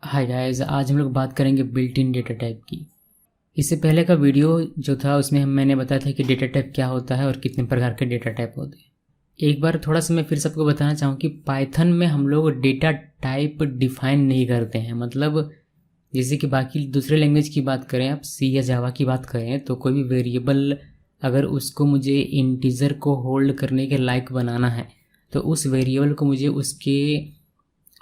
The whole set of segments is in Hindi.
हाय गाइस, आज हम लोग बात करेंगे बिल्ट इन डेटा टाइप की। इससे पहले का वीडियो जो था उसमें मैंने बताया था कि डेटा टाइप क्या होता है और कितने प्रकार के डेटा टाइप होते हैं। एक बार थोड़ा सा मैं फिर सबको बताना चाहूँ कि पाइथन में हम लोग डेटा टाइप डिफाइन नहीं करते हैं। मतलब जैसे कि बाकी दूसरे लैंग्वेज की बात करें, आप सी या जावा की बात करें, तो कोई भी वेरिएबल अगर उसको मुझे इंटीजर को होल्ड करने के लायक बनाना है तो उस वेरिएबल को मुझे उसके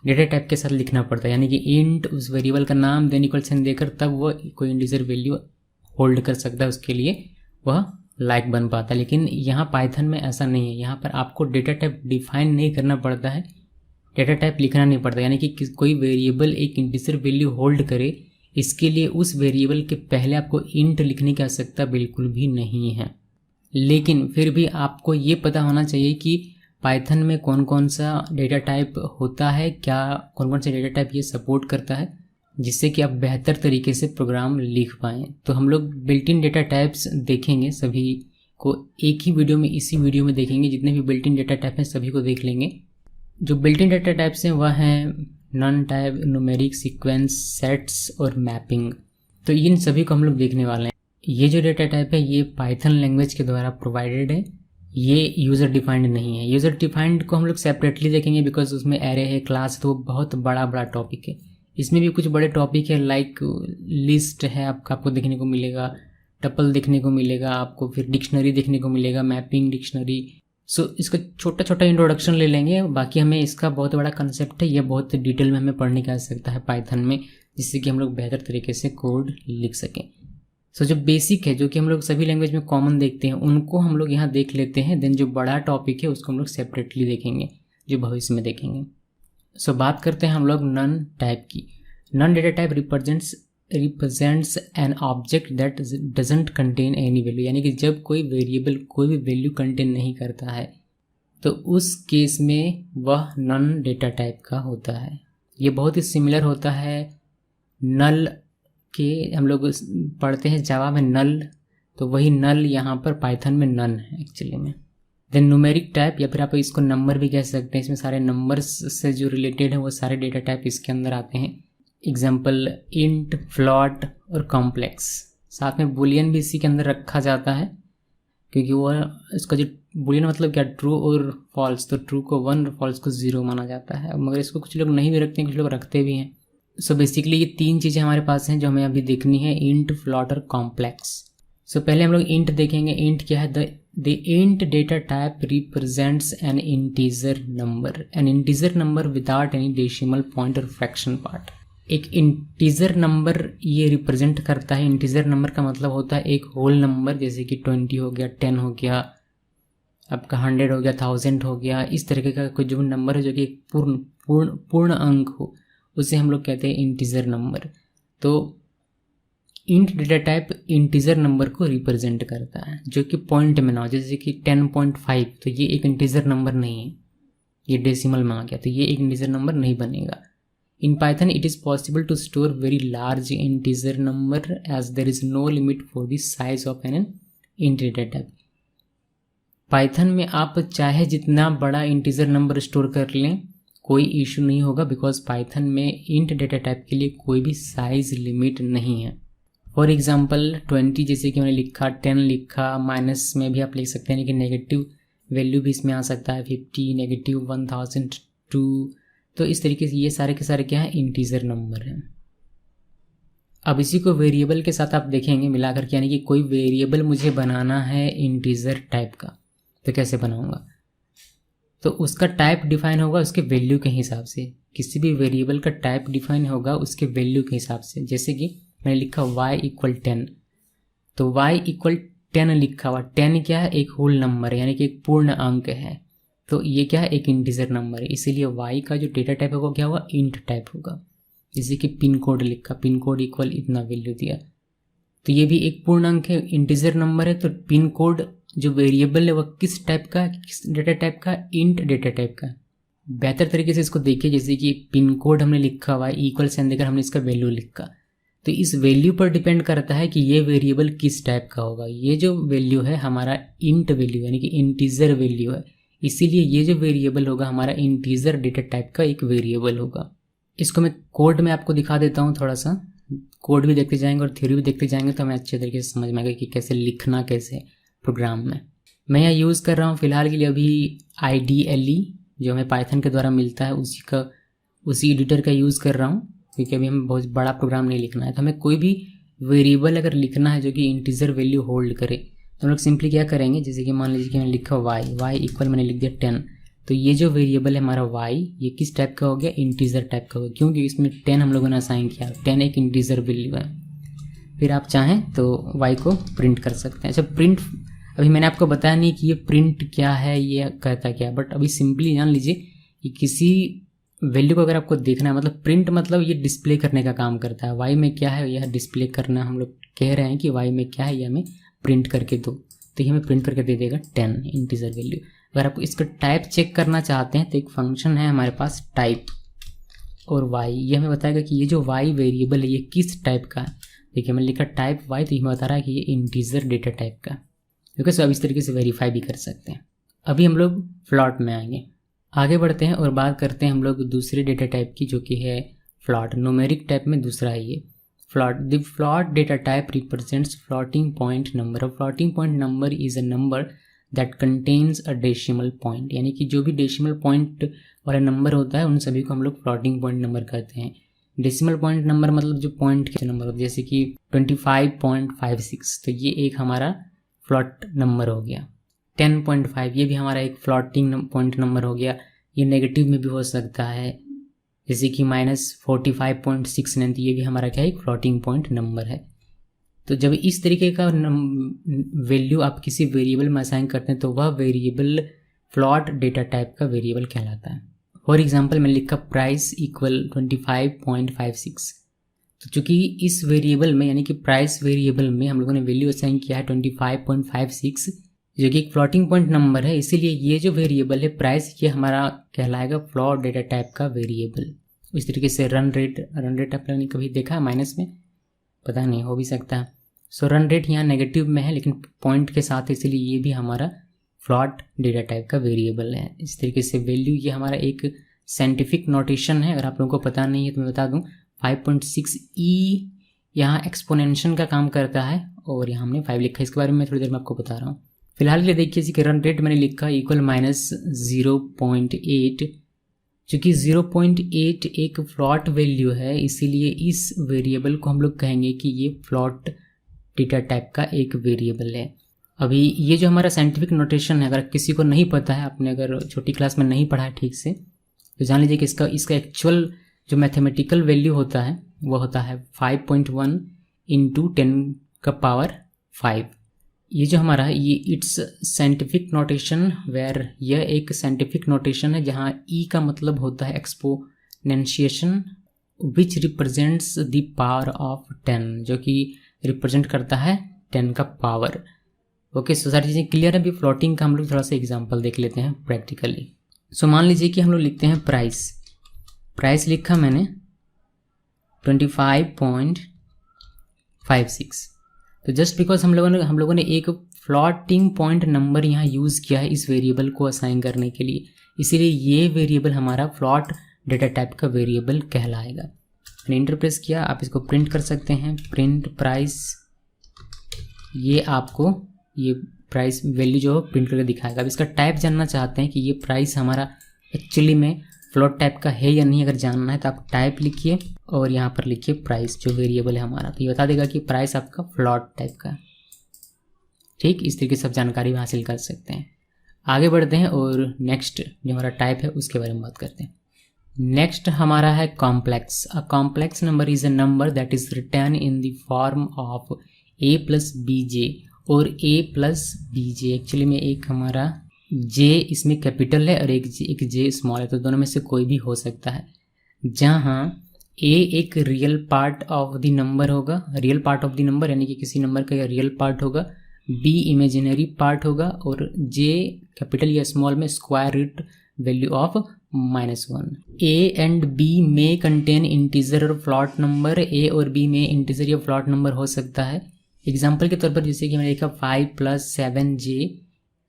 डेटा टाइप के साथ लिखना पड़ता है। यानी कि इंट उस वेरिएबल का नाम देन इक्वल साइन देकर तब वह कोई इंटीजर वैल्यू होल्ड कर सकता है, उसके लिए वह लायक बन पाता है। लेकिन यहाँ पाइथन में ऐसा नहीं है। यहाँ पर आपको डेटा टाइप डिफाइन नहीं करना पड़ता है, डेटा टाइप लिखना नहीं पड़ता। यानी कि कोई वेरिएबल एक इंटीजर वैल्यू होल्ड करे, इसके लिए उस वेरिएबल के पहले आपको इंट लिखने की आवश्यकता बिल्कुल भी नहीं है। लेकिन फिर भी आपको ये पता होना चाहिए कि पाइथन में कौन कौन सा डेटा टाइप होता है, क्या कौन कौन से डेटा टाइप ये सपोर्ट करता है, जिससे कि आप बेहतर तरीके से प्रोग्राम लिख पाएँ। तो हम लोग बिल्ट इन डेटा टाइप्स देखेंगे, सभी को एक ही वीडियो में, इसी वीडियो में देखेंगे। जितने भी बिल्ट इन डेटा टाइप हैं सभी को देख लेंगे। जो बिल्ट इन डेटा टाइप्स हैं वह हैं none type, numeric, sequence, sets और मैपिंग। तो इन सभी को हम लोग देखने वाले हैं। ये जो डेटा टाइप है ये पाइथन लैंग्वेज के द्वारा प्रोवाइडेड है, ये यूज़र डिफाइंड नहीं है। यूज़र डिफाइंड को हम लोग सेपरेटली देखेंगे बिकॉज उसमें एरे है, क्लास, तो बहुत बड़ा टॉपिक है। इसमें भी कुछ बड़े टॉपिक है, लाइक लिस्ट है आपको देखने को मिलेगा, टपल देखने को मिलेगा आपको, फिर डिक्शनरी देखने को मिलेगा, मैपिंग, डिक्शनरी। सो इसका छोटा छोटा इंट्रोडक्शन ले लेंगे। बाकी हमें इसका बहुत बड़ा कंसेप्ट है, यह बहुत डिटेल में हमें पढ़ने की आवश्यकता है पाइथन में, जिससे कि हम लोग बेहतर तरीके से कोड लिख सकें। सो जो बेसिक है, जो कि हम लोग सभी लैंग्वेज में कॉमन देखते हैं, उनको हम लोग यहाँ देख लेते हैं। देन जो बड़ा टॉपिक है उसको हम लोग सेपरेटली देखेंगे, जो भविष्य में देखेंगे। सो बात करते हैं हम लोग नन टाइप की। None data type represents an object that doesn't contain any value. यानी कि जब कोई वेरिएबल कोई भी वैल्यू कंटेन नहीं करता है तो उस केस में वह नन डेटा टाइप का होता है। ये बहुत ही सिमिलर होता है नल के, हम लोग पढ़ते हैं जावा में नल, तो वही नल यहाँ पर पाइथन में नन है एक्चुअली में। देन न्यूमेरिक टाइप, या फिर आप इसको नंबर भी कह सकते हैं। इसमें सारे नंबर्स से जो रिलेटेड है वो सारे डेटा टाइप इसके अंदर आते हैं। एग्जाम्पल इंट, फ्लॉट और कॉम्प्लेक्स। साथ में बुलियन भी इसी के अंदर रखा जाता है, क्योंकि वो इसका जो बुलियन मतलब क्या, ट्रू और फॉल्स, तो ट्रू को 1 और फॉल्स को 0 माना जाता है। मगर इसको कुछ लोग नहीं भी रखते हैं, कुछ लोग रखते भी हैं। सो बेसिकली ये 3 चीज़ें हमारे पास हैं जो हमें अभी देखनी है, इंट, फ्लॉट और कॉम्प्लेक्स। सो पहले हम लोग इंट देखेंगे। इंट क्या है? The int data type represents N integer number without any decimal point और फ्रैक्शन पार्ट। एक इंटीजर नंबर ये रिप्रेजेंट करता है। इंटीजर नंबर का मतलब होता है एक होल नंबर, जैसे कि 20 हो गया, 10 हो गया, आपका 100 हो गया, 1000 हो गया। इस तरीके का कोई जो नंबर है जो कि एक पूर्ण अंक हो, उसे हम लोग कहते हैं इंटीजर नंबर। तो int data type integer number को रिप्रेजेंट करता है जो कि पॉइंट में ना हो। जैसे कि 10.5, तो ये एक इंटीजर नंबर नहीं है, ये डेसिमल में आ गया, तो ये एक इंटीजर नंबर नहीं बनेगा। In Python it is possible to store very large integer number as there is no limit for the size of an int data type. Python में आप चाहे जितना बड़ा इंटीजर नंबर स्टोर कर लें, कोई इशू नहीं होगा, बिकॉज पाइथन में इंट डेटा टाइप के लिए कोई भी साइज लिमिट नहीं है। फॉर एग्जांपल 20 जैसे कि मैंने लिखा, 10 लिखा, माइनस में भी आप लिख सकते हैं, लेकिन नेगेटिव वैल्यू भी इसमें आ सकता है, 50, नेगेटिव 1002। तो इस तरीके से ये सारे के सारे क्या है, इंटीजर नंबर हैं। अब इसी को वेरिएबल के साथ आप देखेंगे मिलाकर के, यानी कि कोई वेरिएबल मुझे बनाना है इंटीजर टाइप का, तो कैसे बनाऊंगा? तो उसका टाइप डिफाइन होगा उसके वैल्यू के हिसाब से। किसी भी वेरिएबल का टाइप डिफाइन होगा उसके वैल्यू के हिसाब से। जैसे कि मैंने लिखा y = 10, तो y = 10 लिखा हुआ। 10 क्या है? एक होल नंबर है, यानी कि एक पूर्ण अंक है। तो ये क्या है? एक इंटीजर नंबर है, इसीलिए y का जो डेटा टाइप होगा क्या होगा? इंट टाइप होगा। जैसे कि पिन कोड लिखा, पिन कोड इक्वल इतना वैल्यू दिया, तो ये भी एक पूर्ण अंक है, इंटीजर नंबर है। तो पिन कोड जो वेरिएबल है वह किस टाइप का, किस डेटा टाइप का? इंट डेटा टाइप का। बेहतर तरीके से इसको देखिए, जैसे कि पिन कोड हमने लिखा हुआ है, इक्वल साइन देकर हमने इसका वैल्यू लिखा, तो इस वैल्यू पर डिपेंड करता है कि ये वेरिएबल किस टाइप का होगा। ये जो वैल्यू है हमारा इंट वैल्यू, यानी कि इंटीजर वैल्यू है, इसीलिए ये जो वेरिएबल होगा हमारा इंटीजर डेटा टाइप का एक वेरिएबल होगा। इसको मैं कोड में आपको दिखा देता हूँ, थोड़ा सा कोड भी देखते जाएंगे और थ्योरी भी देखते जाएंगे तो हमें अच्छे तरीके से समझ में आएगा कि कैसे लिखना कैसे प्रोग्राम में। मैं यहाँ यूज़ कर रहा हूँ फ़िलहाल के लिए अभी IDLE जो हमें पाइथन के द्वारा मिलता है, उसी एडिटर का यूज़ कर रहा हूँ, क्योंकि अभी हमें बहुत बड़ा प्रोग्राम नहीं लिखना है। तो हमें कोई भी वेरिएबल अगर लिखना है जो कि इंटीजर वैल्यू होल्ड करे तो हम लोग सिंपली क्या करेंगे, जैसे कि मान लीजिए कि मैंने लिखा y इक्वल मैंने लिख दिया 10, तो ये जो वेरिएबल है हमारा y ये किस टाइप का हो गया, इंटीजर टाइप का हो गया, क्योंकि इसमें 10 हम लोगों ने असाइन किया, 10 एक इंटीजर वैल्यू है। फिर आप चाहें तो y को प्रिंट कर सकते हैं। अच्छा, प्रिंट अभी मैंने आपको बताया नहीं कि ये प्रिंट क्या है, ये कहता क्या, बट अभी सिंपली जान लीजिए कि किसी वैल्यू को अगर आपको देखना है, मतलब प्रिंट मतलब ये डिस्प्ले करने का काम करता है। y में क्या है यह डिस्प्ले करना, हम लोग कह रहे हैं कि y में क्या है ये हमें प्रिंट करके दो, तो ये हमें प्रिंट करके दे देगा 10 इंटीजर वैल्यू। अगर आप इसका टाइप चेक करना चाहते हैं तो एक फंक्शन है हमारे पास टाइप और y, ये हमें बताएगा कि ये जो y वेरिएबल है ये किस टाइप का है। देखिए मैंने लिखा टाइप y, तो ये हमें बता रहा है कि ये इंटीजर डेटा टाइप का, क्योंकि सब इस तरीके से वेरीफाई भी कर सकते हैं। अभी हम लोग फ्लॉट में आगे बढ़ते हैं और बात करते हैं हम लोग दूसरे डेटा टाइप की, जो कि है फ्लॉट। न्यूमेरिक टाइप में दूसरा है ये float. The float data type represents floating point number. Floating point number is a number that contains a decimal point, यानी कि जो भी डेसिमल पॉइंट वाला नंबर होता है उन सभी को हम लोग फ्लोटिंग पॉइंट नंबर कहते हैं। डेसिमल पॉइंट नंबर मतलब जो पॉइंट के नंबर होते हैं, जैसे कि 25.56, तो ये एक हमारा फ्लॉट नंबर हो गया। 10.5 ये भी हमारा एक फ्लोटिंग पॉइंट नंबर हो गया। ये नेगेटिव में भी हो सकता है, जैसे कि -45.69, तो ये भी हमारा क्या है, एक फ्लोटिंग पॉइंट नंबर है। तो जब इस तरीके का वैल्यू आप किसी वेरिएबल में असाइन करते हैं तो वह वेरिएबल फ्लॉट डेटा टाइप का वेरिएबल कहलाता है। फॉर एग्जांपल मैंने लिखा प्राइस इक्वल 25.56, तो चूँकि इस वेरिएबल में यानी कि प्राइस वेरिएबल में हम लोगों ने वैल्यू असाइन किया है 25.56, जो कि एक फ्लोटिंग पॉइंट नंबर है, इसीलिए ये जो वेरिएबल है प्राइस ये हमारा कहलाएगा फ्लॉट डेटा टाइप का वेरिएबल। इस तरीके से रन रेट आपने कभी देखा है माइनस में, पता नहीं, हो भी सकता है। सो रन रेट यहाँ नेगेटिव में है लेकिन पॉइंट के साथ, इसीलिए ये भी हमारा फ्लॉट डेटा टाइप का वेरिएबल है। इस तरीके से वैल्यू ये हमारा एक साइंटिफिक नोटेशन है, अगर आप लोगों को पता नहीं है तो मैं बता दूँ 5.6e यहाँ एक्सपोनेंशियल का काम करता है और यहाँ हमने 5 लिखा है, इसके बारे में मैं थोड़ी देर में आपको बता रहा हूँ। फिलहाल के लिए देखिए इसकी रन रेट मैंने लिखा इक्वल -0.8, चूँकि 0.8 एक फ्लॉट वैल्यू है इसीलिए इस वेरिएबल को हम लोग कहेंगे कि ये फ्लॉट डेटा टाइप का एक वेरिएबल है। अभी ये जो हमारा साइंटिफिक नोटेशन है, अगर किसी को नहीं पता है, आपने अगर छोटी क्लास में नहीं पढ़ा है ठीक से, तो जान लीजिए कि इसका एक्चुअल जो मैथमेटिकल वैल्यू होता है वो होता है 5.1 × 10⁵। ये जो हमारा ये इट्स साइंटिफिक नोटेशन वेयर, यह एक साइंटिफिक नोटेशन है जहाँ ई का मतलब होता है exponentiation which represents the power of 10, जो कि रिप्रेजेंट करता है 10 का पावर। ओके, सो सारी चीज़ें क्लियर है। अभी फ्लोटिंग का हम लोग थोड़ा सा एग्जांपल देख लेते हैं प्रैक्टिकली। सो मान लीजिए कि हम लोग लिखते हैं प्राइस लिखा मैंने 25.56, तो जस्ट बिकॉज हम लोगों ने एक फ्लोटिंग पॉइंट नंबर यहाँ यूज़ किया है इस वेरिएबल को असाइन करने के लिए, इसीलिए ये वेरिएबल हमारा फ्लॉट डेटा टाइप का वेरिएबल कहलाएगा। मैंने इंटर प्रेस किया, आप इसको प्रिंट कर सकते हैं, प्रिंट प्राइस, ये आपको ये प्राइस वैल्यू जो प्रिंट करके दिखाएगा। अब इसका टाइप जानना चाहते हैं कि ये प्राइस हमारा एक्चुअली में फ्लॉट टाइप का है या नहीं, अगर जानना है तो आप टाइप लिखिए और यहाँ पर लिखिए प्राइस जो वेरिएबल है हमारा, तो ये बता देगा कि प्राइस आपका फ्लॉट टाइप का है। ठीक, इस तरीके से आप जानकारी हासिल कर सकते हैं। आगे बढ़ते हैं और नेक्स्ट जो हमारा टाइप है उसके बारे में बात करते हैं। नेक्स्ट हमारा है complex. A complex number is a number that is return in the form of a + bj और a + bj। एक्चुअली में एक हमारा j इसमें कैपिटल है और एक j स्मॉल है, तो दोनों में से कोई भी हो सकता है। जहाँ a एक real part of the number होगा, real part of the number यानी कि किसी नंबर का रियल पार्ट होगा, b इमेजिनरी पार्ट होगा और j कैपिटल या स्मॉल में square root value of -1। a and b में कंटेन इंटीजर और फ्लॉट नंबर, a और b में इंटीजर या फ्लॉट नंबर हो सकता है। एग्जाम्पल के तौर पर जैसे कि मैंने लिखा 5 + 7j,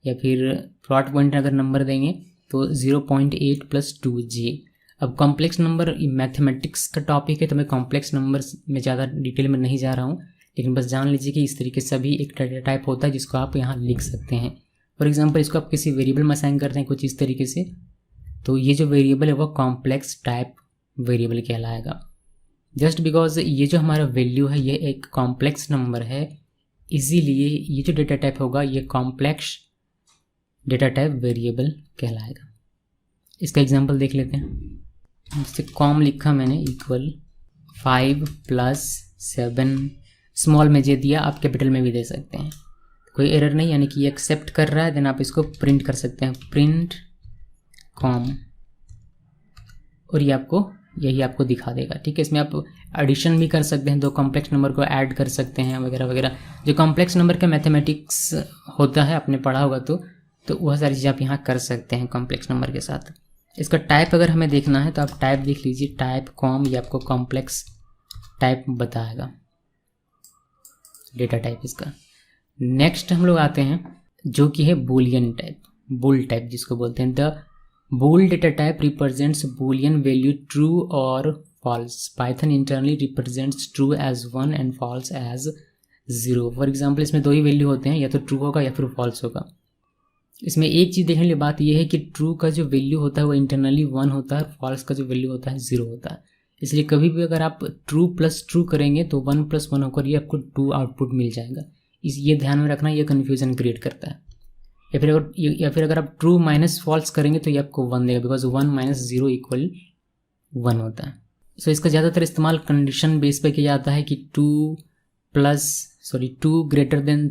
या फिर फ्लॉट पॉइंट अगर नंबर देंगे तो 0.8 + 2j। अब कॉम्प्लेक्स नंबर मैथमेटिक्स का टॉपिक है, तो मैं कॉम्प्लेक्स नंबर्स में ज़्यादा डिटेल में नहीं जा रहा हूँ, लेकिन बस जान लीजिए कि इस तरीके से भी एक डाटा टाइप होता है जिसको आप यहाँ लिख सकते हैं। फॉर एग्जांपल इसको आप किसी वेरिएबल में असाइन करते हैं कुछ इस तरीके से, तो ये जो वेरिएबल है वो कॉम्प्लेक्स टाइप वेरिएबल कहलाएगा। जस्ट बिकॉज ये जो हमारा वैल्यू है ये एक कॉम्प्लेक्स नंबर है, इसीलिए ये जो डेटा टाइप होगा ये कॉम्प्लेक्स डेटा टाइप वेरिएबल कहलाएगा। इसका एग्जांपल देख लेते हैं। जैसे कॉम लिखा मैंने इक्वल 5 + 7 स्मॉल में जे दिया, आप कैपिटल में भी दे सकते हैं, कोई एरर नहीं, यानी कि ये एक्सेप्ट कर रहा है। देन आप इसको प्रिंट कर सकते हैं, प्रिंट कॉम, और ये यही आपको दिखा देगा। ठीक है, इसमें आप एडिशन भी कर सकते हैं, दो कॉम्प्लेक्स नंबर को ऐड कर सकते हैं वगैरह वगैरह। जो कॉम्प्लेक्स नंबर का मैथमेटिक्स होता है आपने पढ़ा होगा तो वह सारी चीज़ें आप यहाँ कर सकते हैं कॉम्प्लेक्स नंबर के साथ। इसका टाइप अगर हमें देखना है तो आप टाइप देख लीजिए, टाइप कॉम, ये आपको कॉम्प्लेक्स टाइप बताएगा डेटा टाइप इसका। नेक्स्ट हम लोग आते हैं जो कि है बूलियन टाइप, बुल टाइप जिसको बोलते हैं। The bool data type represents boolean value true और false. Python internally represents true as 1 and false as 0। For example इसमें दो ही वैल्यू होते हैं, या तो ट्रू होगा या फिर फॉल्स होगा। इसमें एक चीज़ देखने वाली बात यह है कि ट्रू का जो वैल्यू होता है वो इंटरनली 1 होता है, और फॉल्स का जो वैल्यू होता है 0 होता है। इसलिए कभी भी अगर आप ट्रू प्लस ट्रू करेंगे तो 1 + 1 होकर ये आपको 2 आउटपुट मिल जाएगा। ये ध्यान में रखना, ये कन्फ्यूजन क्रिएट करता है। या फिर अगर आप ट्रू माइनस फॉल्स करेंगे तो ये आपको 1 देगा, बिकॉज 1 - 0 = 1 होता है। सो इसका ज़्यादातर इस्तेमाल कंडीशन बेस पर किया जाता है कि 2 >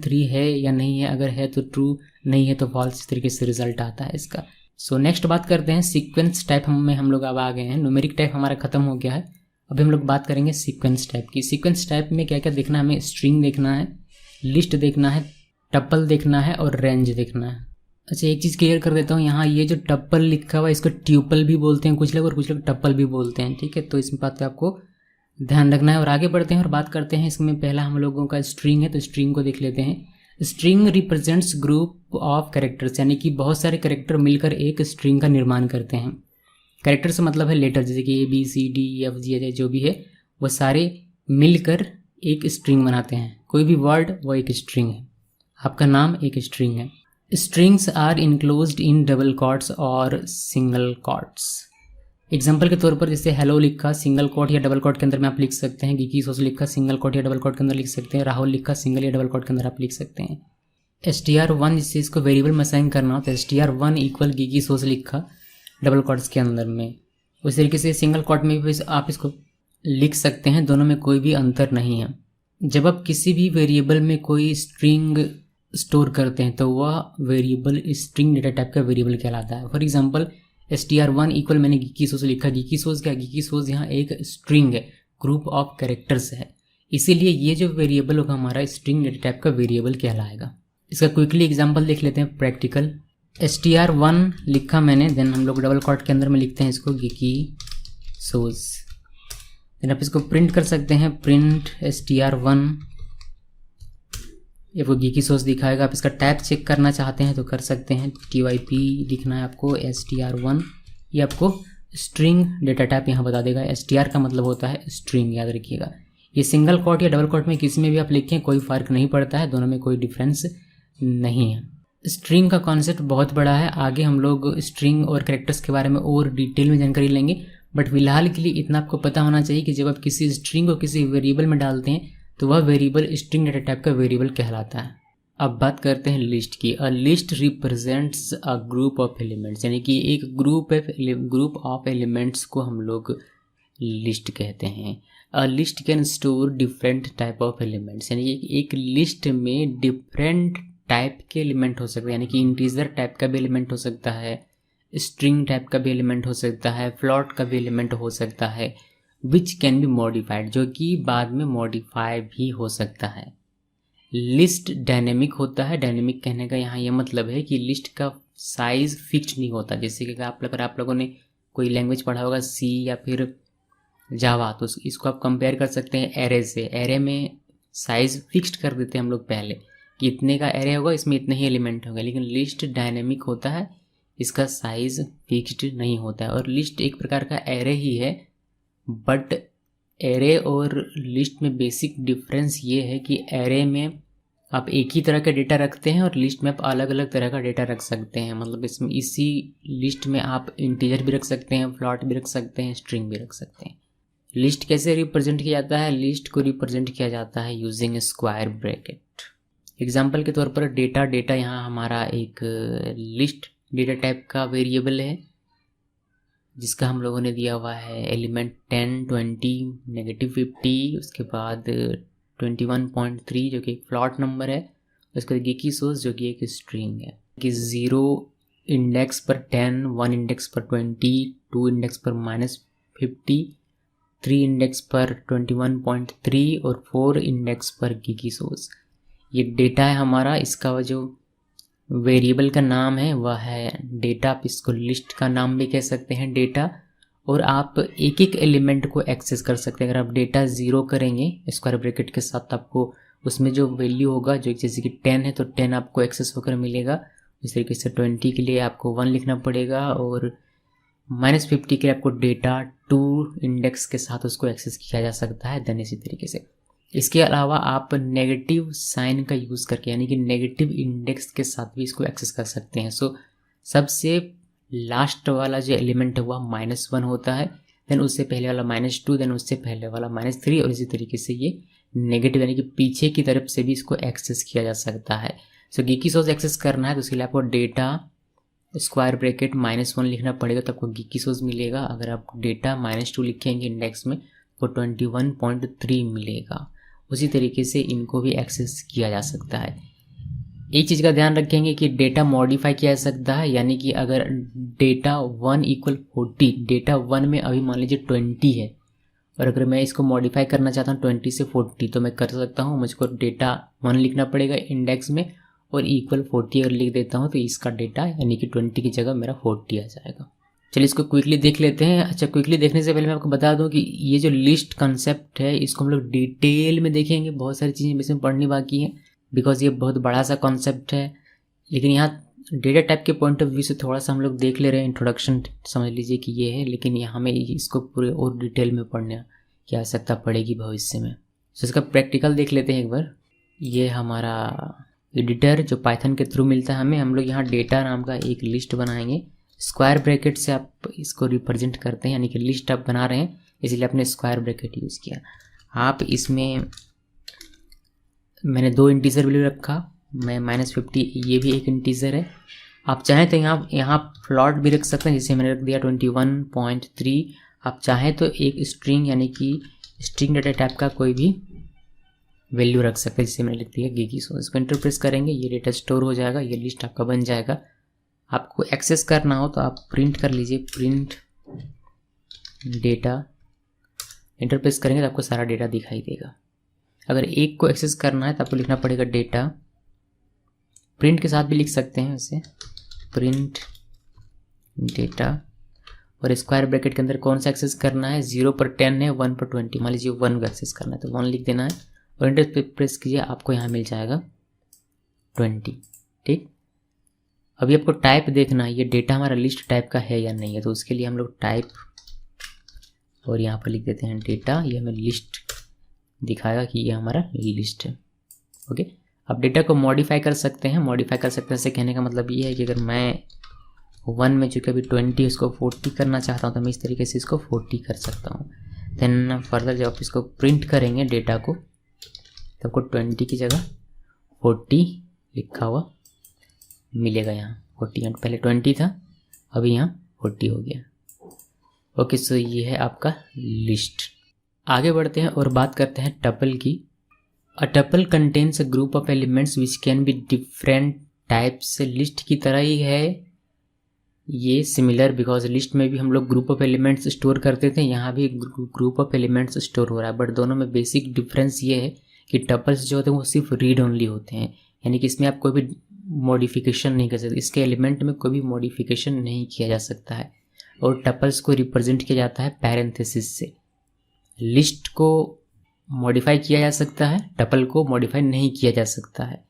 3 है या नहीं है, अगर है तो ट्रू, नहीं है तो फॉल्स, इस तरीके से रिजल्ट आता है इसका। सो नेक्स्ट बात करते हैं सीक्वेंस टाइप में हम लोग अब आ गए हैं। न्यूमेरिक टाइप हमारा खत्म हो गया है, अभी हम लोग बात करेंगे सीक्वेंस टाइप की। सीक्वेंस टाइप में क्या क्या देखना है हमें, स्ट्रिंग देखना है, लिस्ट देखना है, टप्पल देखना है और रेंज देखना है। अच्छा, एक चीज़ क्लियर कर देता हूँ, यहाँ ये जो टप्पल लिखा हुआ है इसको ट्यूपल भी बोलते हैं कुछ लोग, और कुछ लोग टप्पल भी बोलते हैं। ठीक है, तो इस बात पे आपको ध्यान रखना है। और आगे बढ़ते हैं और बात करते हैं इसमें पहला हम लोगों का स्ट्रिंग है, तो स्ट्रिंग को देख लेते हैं। String represents group of characters, यानी कि बहुत सारे कैरेक्टर मिलकर एक स्ट्रिंग का निर्माण करते हैं। कैरेक्टर से मतलब है लेटर, जैसे कि ABCDEFG जो भी है वो सारे मिलकर एक स्ट्रिंग बनाते हैं। कोई भी वर्ड वो एक स्ट्रिंग है, आपका नाम एक स्ट्रिंग है। Strings are enclosed in double quotes और सिंगल कोट्स। एग्जाम्पल के तौर पर जैसे हेलो लिखा सिंगल कोट या डबल कोट के अंदर में आप लिख सकते हैं, गिकी सोस लिखा सिंगल कोट या डबल कोट के अंदर लिख सकते हैं, राहुल लिखा सिंगल या डबल कोट के अंदर आप लिख सकते हैं। str1 जिससे इसको वेरिएबल में असाइन करना हो तो str1 = गिकी सोस लिखा डबल कोट्स के अंदर में। उस तरीके से सिंगल कोट में भी आप इसको लिख सकते हैं, दोनों में कोई भी अंतर नहीं है। जब आप किसी भी वेरिएबल में कोई स्ट्रिंग स्टोर करते हैं तो वह वेरिएबल स्ट्रिंग डेटा टाइप का वेरिएबल कहलाता है। फॉर एग्जाम्पल str1 = मैंने गिकी सोस लिखा, गिकी सोस क्या, गिकी सोस यहाँ एक स्ट्रिंग है, ग्रुप ऑफ कैरेक्टर्स है, इसीलिए ये जो वेरिएबल होगा हमारा स्ट्रिंग डेटा टाइप का वेरिएबल कहलाएगा। इसका क्विकली एग्जांपल देख लेते हैं प्रैक्टिकल। str1 लिखा मैंने, देन हम लोग डबल कोट के अंदर में लिखते हैं इसको गिकी सोस, देन आप इसको प्रिंट कर सकते हैं, प्रिंट str1, ये वो गिकी सोस दिखाएगा। आप इसका टाइप चेक करना चाहते हैं तो कर सकते हैं, typ लिखना है आपको str1, ये आपको स्ट्रिंग डेटा टाइप यहाँ बता देगा। str का मतलब होता है स्ट्रिंग, याद रखिएगा। ये सिंगल कोट या डबल कोट में किसी में भी आप लिखें कोई फ़र्क नहीं पड़ता है, दोनों में कोई डिफरेंस नहीं है। स्ट्रिंग का कॉन्सेप्ट बहुत बड़ा है, आगे हम लोग स्ट्रिंग और कैरेक्टर्स के बारे में और डिटेल में जानकारी लेंगे, बट फिलहाल के लिए इतना आपको पता होना चाहिए कि जब आप किसी स्ट्रिंग को किसी वेरिएबल में डालते हैं तो वह वेरिएबल स्ट्रिंग डेटा टाइप का वेरिएबल कहलाता है। अब बात करते हैं लिस्ट की। A list represents a group of elements, यानी कि एक ग्रुप ऑफ एलिमेंट्स को हम लोग लिस्ट कहते हैं। A list can store different type of elements, यानी कि एक लिस्ट में डिफरेंट टाइप के एलिमेंट हो सकते हैं, यानी कि इंटीजर टाइप का भी एलिमेंट हो सकता है, स्ट्रिंग टाइप का भी एलिमेंट हो सकता है, फ्लोट का भी एलिमेंट हो सकता है, विच कैन बी मॉडिफाइड, जो कि बाद में मॉडिफाई भी हो सकता है। लिस्ट डायनेमिक होता है, डायनेमिक कहने का यहाँ ये मतलब है कि लिस्ट का साइज़ फिक्स नहीं होता। जैसे कि अगर आप लोगों ने कोई लैंग्वेज पढ़ा होगा सी या फिर जावा, तो इसको आप कंपेयर कर सकते हैं एरे से। एरे में साइज़ फिक्स्ड कर देते हैं हम लोग पहले कि इतने का एरे होगा, इसमें इतने ही एलिमेंट होंगे, लेकिन लिस्ट डायनेमिक होता है, इसका साइज़ फिक्स्ड नहीं होता है। और लिस्ट एक प्रकार का एरे ही है, बट एरे और लिस्ट में बेसिक डिफरेंस ये है कि एरे में आप एक ही तरह का डेटा रखते हैं और लिस्ट में आप अलग अलग तरह का डेटा रख सकते हैं। मतलब इसमें इसी लिस्ट में आप इंटीजर भी रख सकते हैं, फ्लॉट भी रख सकते हैं, स्ट्रिंग भी रख सकते हैं। लिस्ट कैसे रिप्रेजेंट किया जाता है? लिस्ट को रिप्रेजेंट किया जाता है यूजिंग स्क्वायर ब्रैकेट। एग्जाम्पल के तौर पर डेटा यहाँ हमारा एक लिस्ट डेटा टाइप का वेरिएबल है जिसका हम लोगों ने दिया हुआ है एलिमेंट 10, 20, -50, उसके बाद 21.3 जो कि एक फ्लॉट नंबर है, उसके बाद geeky source जो कि एक स्ट्रिंग है कि 0 इंडेक्स पर 10, 1 इंडेक्स पर 20, 2 इंडेक्स पर -50, 3 इंडेक्स पर 21.3 और 4 इंडेक्स पर geeky source। ये डेटा है हमारा। इसका जो वेरिएबल का नाम है वह है डेटा। आप इसको लिस्ट का नाम भी कह सकते हैं डेटा। और आप एक एक एलिमेंट को एक्सेस कर सकते हैं। अगर आप डेटा 0 करेंगे स्क्वायर ब्रैकेट के साथ, आपको उसमें जो वैल्यू होगा, जो जैसे कि 10 है तो 10 आपको एक्सेस होकर मिलेगा। इस तरीके से 20 के लिए आपको 1 लिखना पड़ेगा और -50 के लिए आपको डेटा 2 इंडेक्स के साथ उसको एक्सेस किया जा सकता है। देन इसी तरीके से इसके अलावा आप नेगेटिव साइन का यूज़ करके, यानी कि नेगेटिव इंडेक्स के साथ भी इसको एक्सेस कर सकते हैं। सो सबसे लास्ट वाला जो एलिमेंट है वह -1 होता है, देन उससे पहले वाला -2, देन उससे पहले वाला -3 और इसी तरीके से ये नेगेटिव यानी कि पीछे की तरफ से भी इसको एक्सेस किया जा सकता है। सो geeky source एक्सेस करना है तो उसके लिए आपको डेटा स्क्वायर ब्रैकेट -1 लिखना पड़ेगा तो आपको geeky source मिलेगा। अगर आप डेटा -2 लिखेंगे इंडेक्स में तो 21.3 मिलेगा। उसी तरीके से इनको भी एक्सेस किया जा सकता है। एक चीज़ का ध्यान रखेंगे कि डेटा मॉडिफाई किया जा सकता है, यानी कि अगर डेटा 1 = 40, डेटा 1 में अभी मान लीजिए 20 है और अगर मैं इसको मॉडिफाई करना चाहता हूँ 20 से 40 तो मैं कर सकता हूँ। मुझको डेटा 1 लिखना पड़ेगा इंडेक्स में और =40 अगर लिख देता हूँ तो इसका डेटा यानी कि 20 की जगह मेरा 40 आ जाएगा। चलिए इसको क्विकली देख लेते हैं। अच्छा, क्विकली देखने से पहले मैं आपको बता दूं कि ये जो लिस्ट कंसेप्ट है इसको हम लोग डिटेल में देखेंगे। बहुत सारी चीज़ें इसमें पढ़नी बाकी है बिकॉज ये बहुत बड़ा सा कॉन्सेप्ट है। लेकिन यहाँ डेटा टाइप के पॉइंट ऑफ व्यू से थोड़ा सा हम लोग देख ले रहे हैं, इंट्रोडक्शन समझ लीजिए कि ये है, लेकिन यहाँ हमें इसको पूरे और डिटेल में पढ़ने की आवश्यकता पड़ेगी भविष्य में। तो इसका प्रैक्टिकल देख लेते हैं एक बार। ये हमारा एडिटर जो पाइथन के थ्रू मिलता है हमें। हम लोग यहाँ डेटा नाम का एक लिस्ट बनाएंगे। स्क्वायर ब्रैकेट से आप इसको रिप्रेजेंट करते हैं, यानी कि लिस्ट आप बना रहे हैं इसलिए आपने स्क्वायर ब्रैकेट यूज़ किया। आप इसमें मैंने 2 इंटीजर वैल्यू रखा, मैं -50, ये भी एक इंटीजर है। आप चाहें तो यहाँ फ्लॉट भी रख सकते हैं, जैसे मैंने रख दिया 21.3। आप चाहें तो एक स्ट्रिंग यानी कि स्ट्रिंग डेटा टाइप का कोई भी वैल्यू रख सकते हैं, जैसे मैंने लिख दिया geeky source। इसको एंटर प्रेस करेंगे, ये डेटा स्टोर हो जाएगा, ये लिस्ट आपका बन जाएगा। आपको एक्सेस करना हो तो आप प्रिंट कर लीजिए, प्रिंट डेटा, एंटर प्रेस करेंगे तो आपको सारा डेटा दिखाई देगा। अगर एक को एक्सेस करना है तो आपको लिखना पड़ेगा डेटा, प्रिंट के साथ भी लिख सकते हैं वैसे, प्रिंट डेटा, और स्क्वायर ब्रैकेट के अंदर कौन सा एक्सेस करना है, 0 पर 10 है, 1 पर 20, मान लीजिए 1 का एक्सेस करना है तो 1 लिख देना है और एंटर प्रेस कीजिए, आपको यहाँ मिल जाएगा 20। ठीक, अभी आपको टाइप देखना है, ये डेटा हमारा लिस्ट टाइप का है या नहीं है, तो उसके लिए हम लोग टाइप और यहाँ पर लिख देते हैं डेटा। ये हमें लिस्ट दिखाएगा कि ये हमारा लिस्ट है। ओके, अब डेटा को मॉडिफाई कर सकते हैं। मॉडिफाई कर सकते हैं से कहने का मतलब ये है कि अगर मैं 1 में चूँकि अभी 20 उसको 40 करना चाहता हूँ तो मैं इस तरीके से इसको 40 कर सकता हूँ। देन फर्दर जब आप इसको प्रिंट करेंगे डेटा को तो आपको 20 की जगह 40 लिखा हुआ मिलेगा। यहाँ 40, पहले 20 था, अभी यहाँ 40 हो गया। ओके, सो ये है आपका लिस्ट। आगे बढ़ते हैं और बात करते हैं टपल की। A tuple contains a group of elements which can be different types. List की तरह ही है ये, सिमिलर, बिकॉज लिस्ट में भी हम लोग ग्रुप ऑफ एलिमेंट्स स्टोर करते थे, यहाँ भी ग्रुप ऑफ एलिमेंट्स स्टोर हो रहा है। बट दोनों में बेसिक डिफरेंस ये है कि टपल्स जो होते हैं वो सिर्फ रीड ओनली होते हैं, यानी कि इसमें आप कोई भी मॉडिफिकेशन नहीं कर सकते, इसके एलिमेंट में कोई भी मॉडिफिकेशन नहीं किया जा सकता है। और टपल्स को रिप्रेजेंट किया जाता है पैरेंथेसिस से। लिस्ट को मॉडिफाई किया जा सकता है, टपल को मॉडिफाई नहीं किया जा सकता है।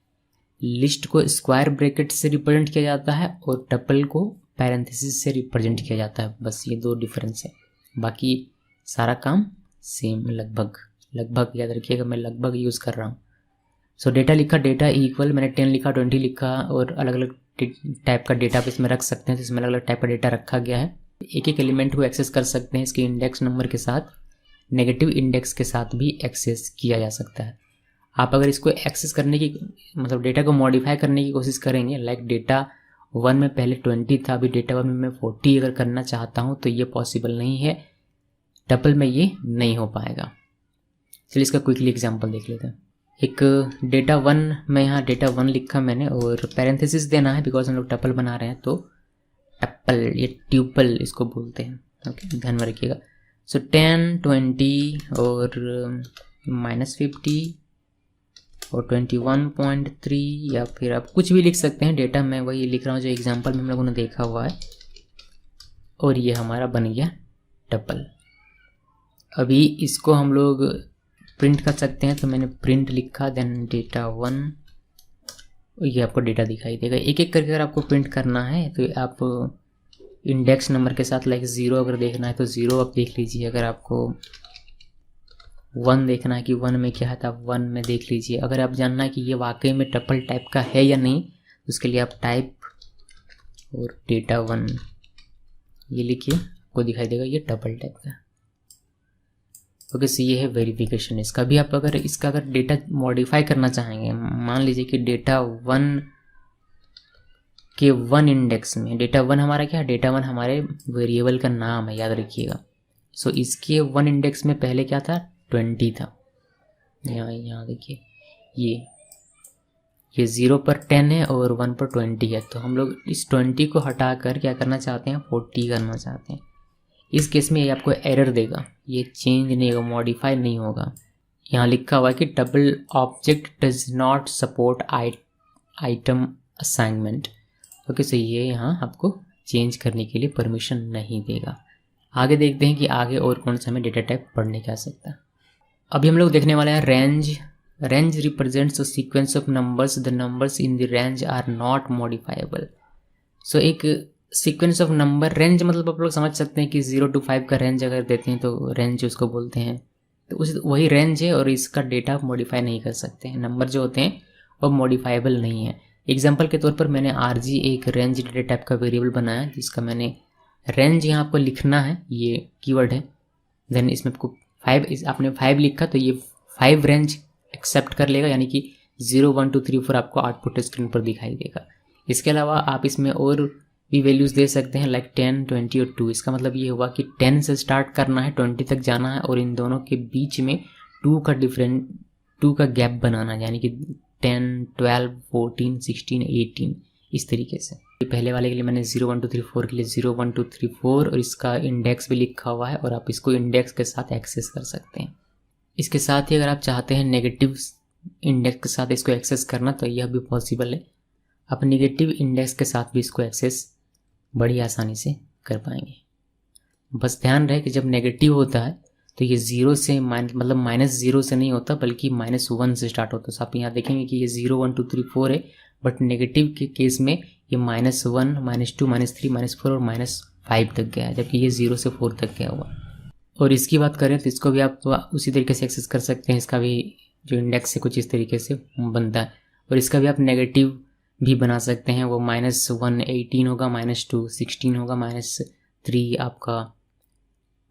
लिस्ट को स्क्वायर ब्रैकेट से रिप्रेजेंट किया जाता है और टपल को पैरेंथेसिस से रिप्रेजेंट किया जाता है, बस ये 2 डिफरेंस है, बाकी सारा काम सेम लगभग याद रखिएगा, मैं लगभग यूज़ कर रहा हूँ। सो डेटा लिखा, डेटा इक्वल, मैंने 10 लिखा, 20 लिखा, और अलग अलग टाइप का डेटा आप इसमें रख सकते हैं, तो इसमें अलग अलग टाइप का डेटा रखा गया है। एक एक एलिमेंट को एक्सेस कर सकते हैं, इसके इंडेक्स नंबर के साथ, नेगेटिव इंडेक्स के साथ भी एक्सेस किया जा सकता है। आप अगर इसको एक्सेस करने की मतलब डेटा को मॉडिफाई करने की कोशिश करेंगे, लाइक डेटा 1 में पहले 20 था, अभी डेटा 1 में मैं 40 अगर करना चाहता हूँ तो ये पॉसिबल नहीं है, टपल में ये नहीं हो पाएगा। चलिए इसका क्विकली एग्जांपल देख लेते हैं। एक डेटा 1 में यहाँ डेटा 1 लिखा मैंने, और पैरेंथेसिस देना है बिकॉज हम लोग टपल बना रहे हैं, तो टपल, ये ट्यूपल इसको बोलते हैं, ओके, ध्यान में रखिएगा। सो 10, 20 और -50 और 21.3, या फिर आप कुछ भी लिख सकते हैं। डेटा मैं वही लिख रहा हूँ जो एग्जांपल में हम लोगों ने देखा हुआ है, और ये हमारा बन गया टपल। अभी इसको हम लोग प्रिंट कर सकते हैं, तो मैंने प्रिंट लिखा, देन डेटा 1, ये आपको डेटा दिखाई देगा। एक एक करके अगर आपको प्रिंट करना है तो आप इंडेक्स नंबर के साथ, लाइक 0 अगर देखना है तो 0 आप देख लीजिए, अगर आपको 1 देखना है कि 1 में क्या है तो आप 1 में देख लीजिए। अगर आप जानना है कि ये वाकई में टपल टाइप का है या नहीं, तो उसके लिए आप टाइप और डेटा 1 ये लिखिए, आपको दिखाई देगा ये टपल टाइप का। ओके, सो ये है वेरिफिकेशन इसका। भी आप अगर इसका अगर डेटा मॉडिफाई करना चाहेंगे, मान लीजिए कि डेटा 1 के 1 इंडेक्स में, डेटा 1 हमारा क्या है, डेटा 1 हमारे वेरिएबल का नाम है, याद रखिएगा। सो इसके 1 इंडेक्स में पहले क्या था, 20 था। यहाँ देखिए, ये 0 पर 10 है और 1 पर 20 है, तो हम लोग इस 20 को हटा कर क्या करना चाहते हैं, 40 करना चाहते हैं। इस केस में ये आपको एरर देगा, ये चेंज नहीं होगा, मॉडिफाई नहीं होगा। यहाँ लिखा हुआ है कि double object does not support item assignment. Okay, so ये यहाँ आपको चेंज करने के लिए परमिशन नहीं देगा। आगे देखते हैं कि आगे और कौन सा हमें डेटा टाइप पढ़ने की आ सकता है। अभी हम लोग देखने वाले हैं range. Range represents a sequence of numbers, the numbers in the range are not modifiable. So एक सीक्वेंस ऑफ नंबर, रेंज मतलब आप लोग समझ सकते हैं कि 0 to 5 का रेंज अगर देते हैं तो रेंज उसको बोलते हैं, तो उस वही रेंज है, और इसका डेटा आप मॉडिफाई नहीं कर सकते हैं। नंबर जो होते हैं वो मॉडिफाइबल नहीं है। एग्जांपल के तौर पर मैंने RG एक रेंज डेटा टाइप का वेरिएबल बनाया, जिसका मैंने रेंज यहाँ आपको लिखना है, ये कीवर्ड है। देन इसमें आपको 5, आपने 5 लिखा तो ये 5 रेंज एक्सेप्ट कर लेगा, यानी कि 0, 1, 2, 3, 4 आपको आउटपुट स्क्रीन पर दिखाई देगा। इसके अलावा आप इसमें और भी वैल्यूज़ दे सकते हैं, लाइक 10, 20 और 2। इसका मतलब ये हुआ कि 10 से स्टार्ट करना है, 20 तक जाना है, और इन दोनों के बीच में 2 का गैप बनाना है, यानी कि 10, 12, 14, 16, 18 इस तरीके से। पहले वाले के लिए मैंने 0, 1, 2, 3, 4 के लिए 0, 1, 2, 3, 4 और इसका इंडेक्स भी लिखा हुआ है, और आप इसको इंडेक्स के साथ एक्सेस कर सकते हैं। इसके साथ ही अगर आप चाहते हैं नेगेटिव इंडेक्स के साथ इसको एक्सेस करना, तो यह भी पॉसिबल है। आप नेगेटिव इंडेक्स के साथ भी इसको एक्सेस बड़ी आसानी से कर पाएंगे। बस ध्यान रहे कि जब नेगेटिव होता है तो ये 0 से मतलब -0 से नहीं होता, बल्कि -1 से स्टार्ट होता है। तो आप यहाँ देखेंगे कि ये 0, 1, 2, 3, 4 है, बट नेगेटिव के केस में ये -1, -2, -3, -4 और -5 तक गया है, जबकि ये 0 से 4 तक गया हुआ। और इसकी बात करें तो इसको भी आप उसी तरीके से एक्सेस कर सकते हैं। इसका भी जो इंडेक्स है कुछ इस तरीके से बनता है, और इसका भी आप नेगेटिव भी बना सकते हैं। वो -1 18 होगा, -2 16 होगा, -3 आपका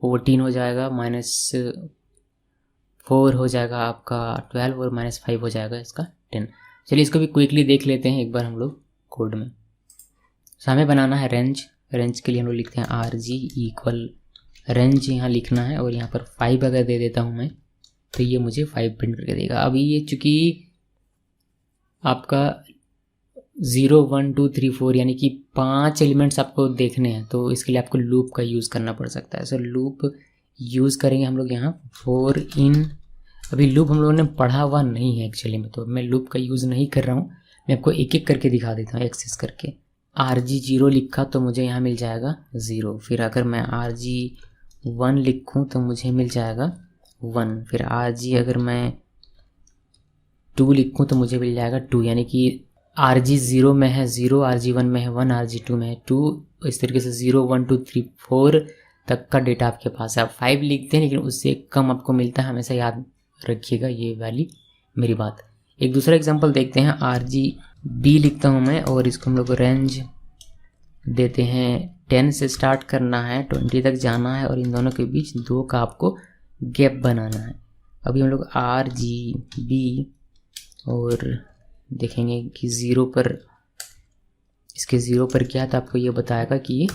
14 हो जाएगा, -4 हो जाएगा आपका 12 और -5 हो जाएगा इसका 10। चलिए इसको भी क्विकली देख लेते हैं एक बार हम लोग कोड में। तो हमें बनाना है रेंज। रेंज के लिए हम लोग लिखते हैं RG इक्वल रेंज यहाँ लिखना है, और यहाँ पर 5 अगर दे देता हूँ मैं तो ये मुझे 5 प्रिंट करके देगा। अभी ये चूँकि आपका 0, 1, 2, 3, 4 यानी कि 5 एलिमेंट्स आपको देखने हैं, तो इसके लिए आपको लूप का यूज़ करना पड़ सकता है। सो लूप यूज़ करेंगे हम लोग यहाँ फॉर इन। अभी लूप हम लोगों ने पढ़ा हुआ नहीं है एक्चुअली में, तो मैं लूप का यूज़ नहीं कर रहा हूँ। मैं आपको एक एक करके दिखा देता हूँ एक्सेस करके। RG 0 लिखा तो मुझे यहाँ मिल जाएगा 0। फिर अगर मैं RG 1 लिखूँ तो मुझे मिल जाएगा 1। फिर RG अगर मैं 2 लिखूँ तो मुझे मिल जाएगा 2, यानी कि RG 0 में है 0, RG 1 में है 1, RG 2 में है 2, इस तरीके से 0 1 2 3 4 तक का डेटा आपके पास है। आप 5 लिखते हैं लेकिन उससे कम आपको मिलता है, हमेशा याद रखिएगा ये वाली मेरी बात। एक दूसरा एग्जांपल देखते हैं। RGB लिखता हूँ मैं और इसको हम लोग रेंज देते हैं 10 से स्टार्ट करना है, 20 तक जाना है और इन दोनों के बीच 2 का आपको गैप बनाना है। अभी हम लोग RGB और देखेंगे कि 0 पर, इसके 0 पर क्या है तो आपको ये बताएगा कि ये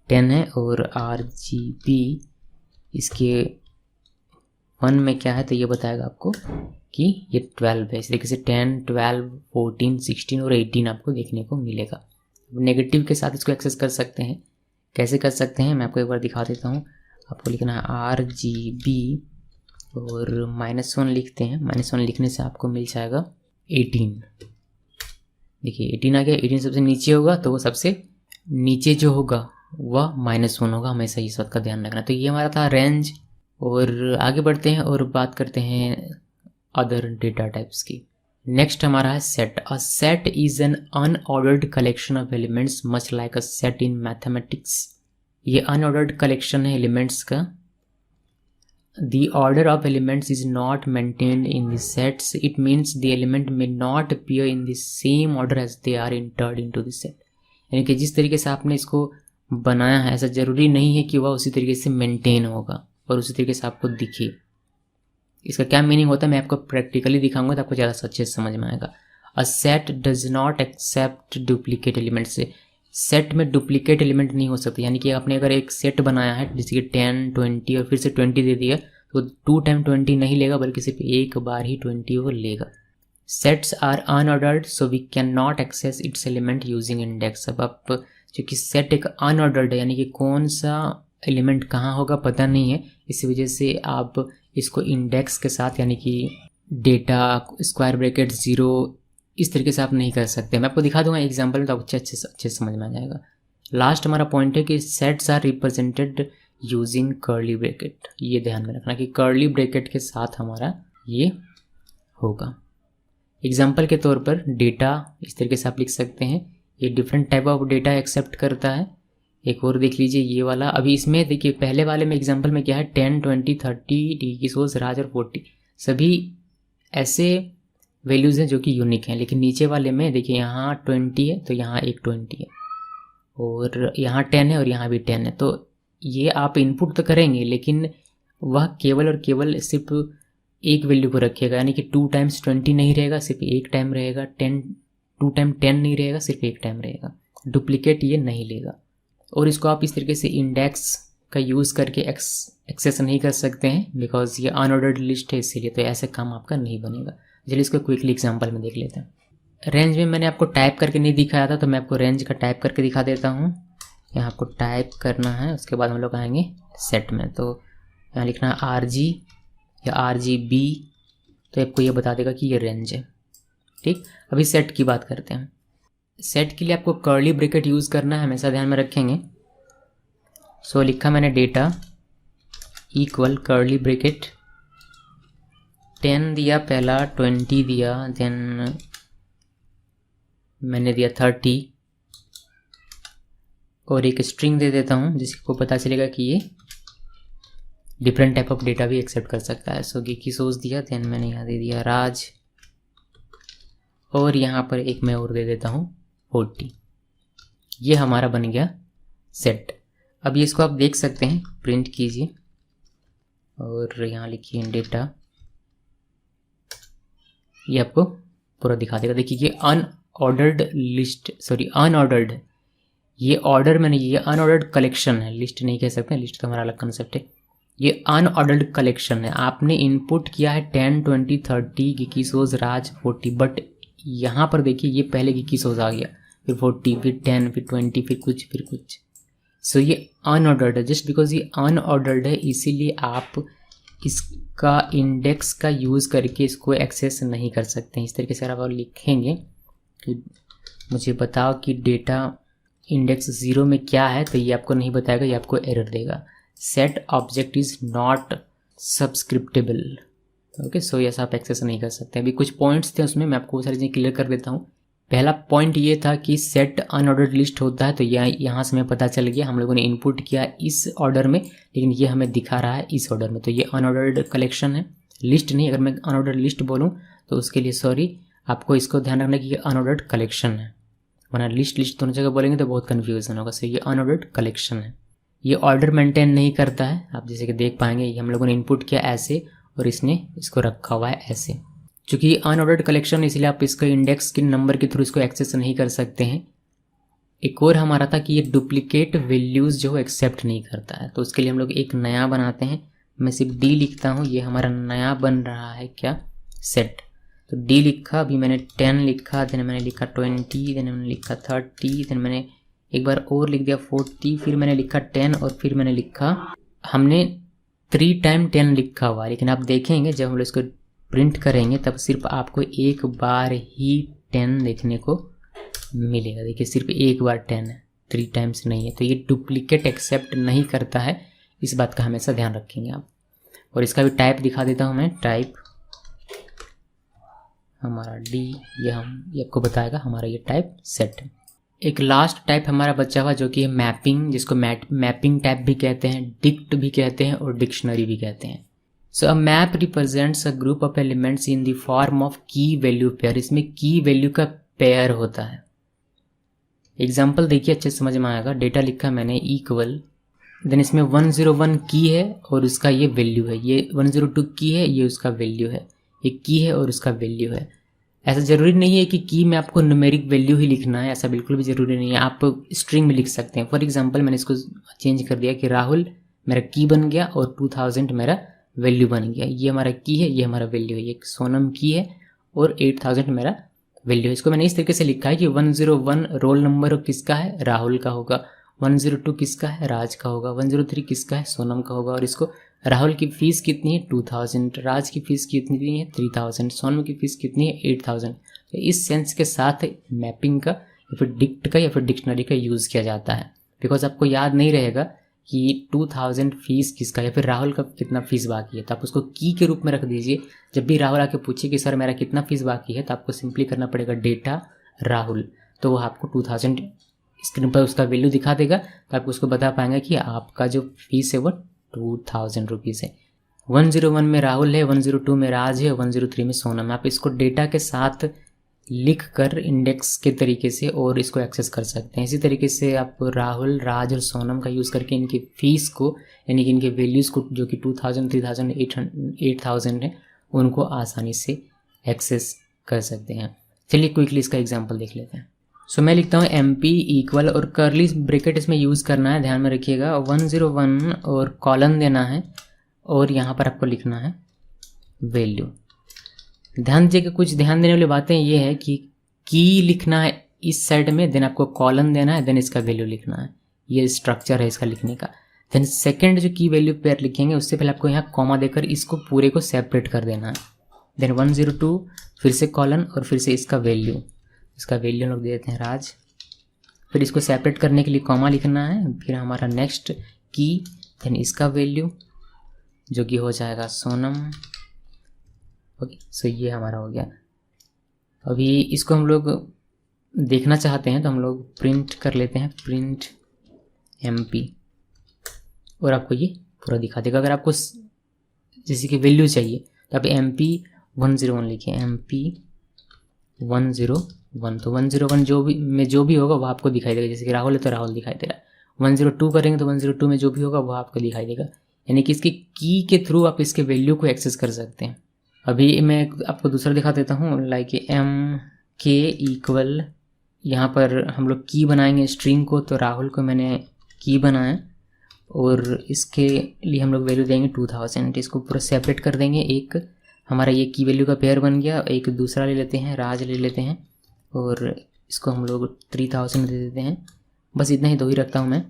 10 है, और RGB इसके 1 में क्या है तो ये बताएगा आपको कि ये 12 है। इस तरीके से 10, 12, 14, 16 और 18 आपको देखने को मिलेगा। नेगेटिव के साथ इसको एक्सेस कर सकते हैं। कैसे कर सकते हैं मैं आपको एक बार दिखा देता हूँ। आपको लिखना है RGB और -1 लिखते हैं। -1 लिखने से आपको मिल जाएगा 18। देखिए 18 आ गया। 18 सबसे नीचे होगा तो वो सबसे नीचे जो होगा वह -1 होगा, हमेशा इस बात का ध्यान रखना। तो ये हमारा था रेंज। और आगे बढ़ते हैं और बात करते हैं अदर डेटा टाइप्स की। नेक्स्ट हमारा है set. A set is an unordered collection of elements much like a set in mathematics. ये अनऑर्डर्ड कलेक्शन है एलिमेंट्स का। The order of elements is not maintained in the sets. It means the element may not appear in the same order as they are entered into the set. यानी कि जिस तरीके से आपने इसको बनाया है ऐसा ज़रूरी नहीं है कि वह उसी तरीके से मेंटेन होगा और उसी तरीके से आपको दिखे। इसका क्या मीनिंग होता है मैं आपको प्रैक्टिकली दिखाऊंगा तो आपको ज़्यादा अच्छे से समझ में आएगा। A set does not accept duplicate element. से सेट में डुप्लीकेट एलिमेंट नहीं हो सकते। यानी कि आपने अगर एक सेट बनाया है जैसे कि 10, 20 और फिर से 20 दे दिया तो 2 टाइम 20 नहीं लेगा बल्कि सिर्फ एक बार ही 20 वो लेगा। Sets are unordered so we can not access its element using index. अब आप क्योंकि सेट एक अनऑर्डर्ड है यानी कि कौन सा एलिमेंट कहाँ होगा पता नहीं है, इसी वजह से आप इसको इंडेक्स के साथ यानी कि डेटा स्क्वायर ब्रैकेट 0 इस तरीके से आप नहीं कर सकते। मैं आपको दिखा दूंगा एग्जांपल में तो आपको अच्छे से समझ में आ जाएगा। लास्ट हमारा पॉइंट है कि sets are represented using curly bracket. ये ध्यान में रखना कि कर्ली ब्रैकेट के साथ हमारा ये होगा। एग्जांपल के तौर पर डेटा इस तरीके से आप लिख सकते हैं। ये different type of data accept करता है। एक और देख लीजिए ये वाला। अभी इसमें देखिए पहले वाले में एग्जांपल में क्या है 10, 20, 30, किशोर, राज और 40 सभी ऐसे वैल्यूज़ हैं जो कि यूनिक हैं। लेकिन नीचे वाले में देखिए यहाँ 20 है तो यहाँ एक 20 है और यहाँ 10 है और यहाँ भी 10 है। तो ये आप इनपुट तो करेंगे लेकिन वह केवल और केवल सिर्फ एक वैल्यू को रखेगा। यानी कि 2 टाइम्स 20 नहीं रहेगा, सिर्फ एक टाइम रहेगा। 2 टाइम 10 नहीं रहेगा, सिर्फ एक टाइम रहेगा। डुप्लीकेट ये नहीं लेगा। और इसको आप इस तरीके से इंडेक्स का यूज़ करके एक्सेस नहीं कर सकते हैं बिकॉज ये अनऑर्डर्ड लिस्ट है इसीलिए। तो ऐसे काम आपका नहीं बनेगा। चलिए इसको क्विकली एग्जांपल में देख लेते हैं। रेंज में मैंने आपको टाइप करके नहीं दिखाया था तो मैं आपको रेंज का टाइप करके दिखा देता हूँ। यहाँ आपको टाइप करना है, उसके बाद हम लोग आएंगे सेट में। तो यहाँ लिखना है RG या RGB, तो आपको ये बता देगा कि ये रेंज है। ठीक, अभी सेट की बात करते हैं। सेट के लिए आपको कर्ली ब्रैकेट यूज़ करना है, हमेशा ध्यान में रखेंगे। सो लिखा मैंने डेटा इक्वल कर्ली ब्रैकेट 10 दिया पहला, 20 दिया, देन मैंने दिया 30 और एक स्ट्रिंग दे देता हूँ जिसको पता चलेगा कि ये डिफरेंट टाइप ऑफ डेटा भी एक्सेप्ट कर सकता है। सो की सोच दिया, देन मैंने यहाँ दे दिया राज और यहाँ पर एक मैं और दे देता हूँ 40। ये हमारा बन गया सेट। अब इसको आप देख सकते हैं, प्रिंट कीजिए और यहाँ लिखिए डेटा, ये आपको पूरा दिखा देगा। देखिए ये अनऑर्डर्ड लिस्ट, सॉरी अनऑर्डर्ड, ये ऑर्डर में नहीं, ये अनऑर्डर्ड कलेक्शन है। लिस्ट नहीं कह सकते, लिस्ट तो हमारा अलग कंसेप्ट है। ये अनऑर्डर्ड कलेक्शन है। आपने इनपुट किया है 10, 20, 30, गिकीसोज, राज, 40, बट यहाँ पर देखिए ये पहले गिकीसोज आ गया, फिर 40, फिर 10, फिर 20, फिर कुछ। सो ये अनऑर्डर्ड है। जस्ट बिकॉज ये अनऑर्डर्ड है इसीलिए आप इसका इंडेक्स का यूज़ करके इसको एक्सेस नहीं कर सकते हैं। इस तरीके से आप लिखेंगे कि मुझे बताओ कि डेटा इंडेक्स 0 में क्या है, तो ये आपको नहीं बताएगा, ये आपको एरर देगा। Set object is not subscriptable. Okay, so yes आप एक्सेस नहीं कर सकते। अभी कुछ पॉइंट्स थे उसमें, मैं आपको वो सारी चीज़ें क्लियर कर देता हूँ। पहला पॉइंट ये था कि सेट अनऑर्डर्ड लिस्ट होता है, तो यहाँ से हमें पता चल गया, हम लोगों ने इनपुट किया इस ऑर्डर में, लेकिन ये हमें दिखा रहा है इस ऑर्डर में, तो ये अनऑर्डर्ड कलेक्शन है, लिस्ट नहीं। अगर मैं अनऑर्डर्ड लिस्ट बोलूँ तो उसके लिए सॉरी, आपको इसको ध्यान रखना कि ये अनऑर्डर्ड कलेक्शन है, वरना लिस्ट दोनों जगह बोलेंगे तो बहुत कन्फ्यूजन होगा। सो ये अनऑर्डर्ड कलेक्शन है, ये ऑर्डर मेंटेन नहीं करता है। आप जैसे कि देख पाएंगे, ये हम लोगों ने इनपुट किया ऐसे और इसने इसको रखा हुआ है ऐसे। चूँकि अनऑर्डर्ड कलेक्शन, इसलिए आप इसको इंडेक्स के नंबर के थ्रू इसको एक्सेस नहीं कर सकते हैं। एक और हमारा था कि ये डुप्लीकेट वैल्यूज़ जो एक्सेप्ट नहीं करता है, तो उसके लिए हम लोग एक नया बनाते हैं। मैं सिर्फ डी लिखता हूँ, ये हमारा नया बन रहा है क्या, सेट। तो डी लिखा, अभी मैंने 10 लिखा, देन मैंने लिखा 20, देन मैंने लिखा 30, देन मैंने एक बार और लिख दिया 40, फिर मैंने लिखा 10 और फिर मैंने लिखा, हमने 3 टाइम 10 लिखा हुआ, लेकिन आप देखेंगे जब हम लोग इसको प्रिंट करेंगे तब सिर्फ आपको एक बार ही 10 देखने को मिलेगा। देखिए सिर्फ एक बार 10 है, 3 टाइम्स नहीं है, तो ये डुप्लीकेट एक्सेप्ट नहीं करता है, इस बात का हमेशा ध्यान रखेंगे आप। और इसका भी टाइप दिखा देता हूँ मैं, टाइप हमारा डी, ये आपको बताएगा हमारा ये टाइप सेट है। एक लास्ट टाइप हमारा बचा हुआ जो कि है मैपिंग, जिसको मैपिंग टाइप भी कहते हैं, डिक्ट भी कहते हैं और डिक्शनरी भी कहते हैं। So a map represents a group of elements in the form of key value pair. इसमें की वैल्यू का पेयर होता है। एग्जाम्पल देखिए, अच्छे समझ में आएगा। डेटा लिखा मैंने इक्वल, देन इसमें 101 की है और उसका ये वैल्यू है, ये 102 की है, ये उसका वैल्यू है, ये की है और उसका वैल्यू है। ऐसा ज़रूरी नहीं है कि की में आपको न्यूमेरिक वैल्यू ही लिखना है, ऐसा बिल्कुल भी ज़रूरी नहीं है, आप स्ट्रिंग में लिख सकते हैं। फॉर एग्जांपल मैंने इसको चेंज कर दिया कि राहुल मेरा की बन गया और 2000 मेरा वैल्यू बन गया। ये हमारा की है, ये हमारा वैल्यू है, ये सोनम की है और 8000 मेरा वैल्यू है। इसको मैंने इस तरीके से लिखा है कि 101 रोल नंबर किसका है, राहुल का होगा, 102 किसका है, राज का होगा, 103 किसका है, सोनम का होगा। और इसको राहुल की फ़ीस कितनी है 2000, राज की फ़ीस कितनी है 3000, सोनम की फ़ीस कितनी है 8000। तो इस सेंस के साथ मैपिंग का या फिर डिक्ट का या फिर डिक्शनरी का यूज़ किया जाता है। बिकॉज आपको याद नहीं रहेगा कि 2000 फीस किसका या फिर राहुल का कितना फ़ीस बाकी है, तो आप उसको की के रूप में रख दीजिए। जब भी राहुल आके पूछे कि सर मेरा कितना फ़ीस बाकी है, तो आपको सिंपली करना पड़ेगा डेटा राहुल, तो वो आपको 2000 स्क्रीन पर उसका वैल्यू दिखा देगा, तो आप उसको बता पाएंगे कि आपका जो फीस है वो 2000 रुपीज़ है। 101 में राहुल है, 102 में राज है, 103 में सोनम। आप इसको डेटा के साथ लिख कर इंडेक्स के तरीके से और इसको एक्सेस कर सकते हैं। इसी तरीके से आप राहुल, राज और सोनम का यूज़ करके इनकी फ़ीस को यानी कि इनके वैल्यूज़ को जो कि 2000, 3000, 8000 है, उनको आसानी से एक्सेस कर सकते हैं। चलिए क्विकली इसका एग्जाम्पल देख लेते हैं। सो मैं लिखता हूँ MP इक्वल और कर्ली ब्रैकेट इसमें यूज़ करना है, ध्यान में रखिएगा। 101 और कॉलन देना है और यहाँ पर आपको लिखना है वैल्यू। ध्यान दीजिएगा, कुछ ध्यान देने वाली बातें ये है कि की लिखना है इस साइड में, देन आपको कॉलन देना है, देन इसका वैल्यू लिखना है। ये स्ट्रक्चर है इसका लिखने का। देन सेकंड जो की वैल्यू पेयर लिखेंगे उससे पहले आपको यहाँ कॉमा देकर इसको पूरे को सेपरेट कर देना है। देन 102 फिर से कॉलन और फिर से इसका वैल्यू, इसका वैल्यू लोग दे देते हैं राज। फिर इसको सेपरेट करने के लिए कॉमा लिखना है, फिर हमारा नेक्स्ट की, देन इसका वैल्यू जो कि हो जाएगा सोनम। ओके, सो ये हमारा हो गया। अभी इसको हम लोग देखना चाहते हैं तो हम लोग प्रिंट कर लेते हैं, प्रिंट MP, और आपको ये पूरा दिखा देगा। अगर आपको जैसे कि वैल्यू चाहिए तो आप MP 101 लिखिए, MP 101, तो 101 जो भी होगा वो आपको दिखाई देगा। जैसे कि राहुल है तो राहुल दिखाई दे रहा है। 102 करेंगे तो 102 में जो भी होगा वो आपको दिखाई देगा। यानी कि इसकी की के थ्रू आप इसके वैल्यू को एक्सेस कर सकते हैं। अभी मैं आपको दूसरा दिखा देता हूँ, लाइक MK इक्वल, यहाँ पर हम लोग की बनाएंगे स्ट्रिंग को, तो राहुल को मैंने की बनाया और इसके लिए हम लोग वैल्यू देंगे 2000। इसको पूरा सेपरेट कर देंगे। एक हमारा ये की वैल्यू का पेयर बन गया, एक दूसरा ले लेते हैं, राज ले लेते हैं और इसको हम लोग 3000 दे देते हैं। बस इतना ही दो ही रखता हूँ मैं।